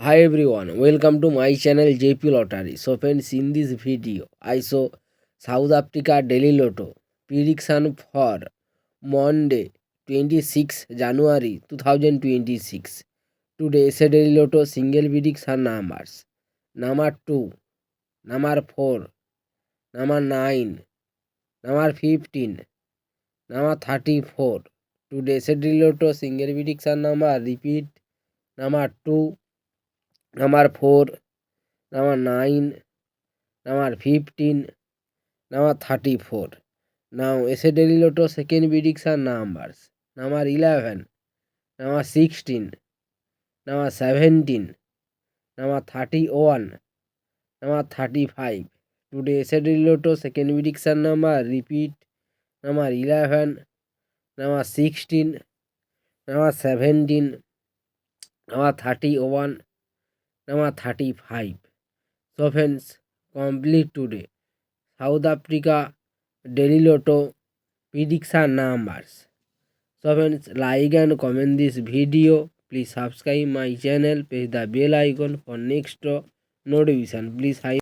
Hi everyone, welcome to my channel JP Lottery. So friends, in this video, I show South Africa Daily Lotto prediction for Monday 26 January 2026. Today, Daily Lotto single prediction numbers. Number 2, number 4, number 9, number 15, number 34. Today, Daily Lotto single prediction number repeat number 2, number 4, number 9, number 15, number 34. Now, Daily Lotto second prediction numbers. Number 11, number 16, number 17, number 31, number 35. Today, Daily Lotto second prediction number repeat number 11, number 16, number 17, number 31, number 35. So friends, complete today South Africa Daily Lotto prediction numbers. So friends, like and comment this video. Please subscribe my channel, press the bell icon for next notification. Please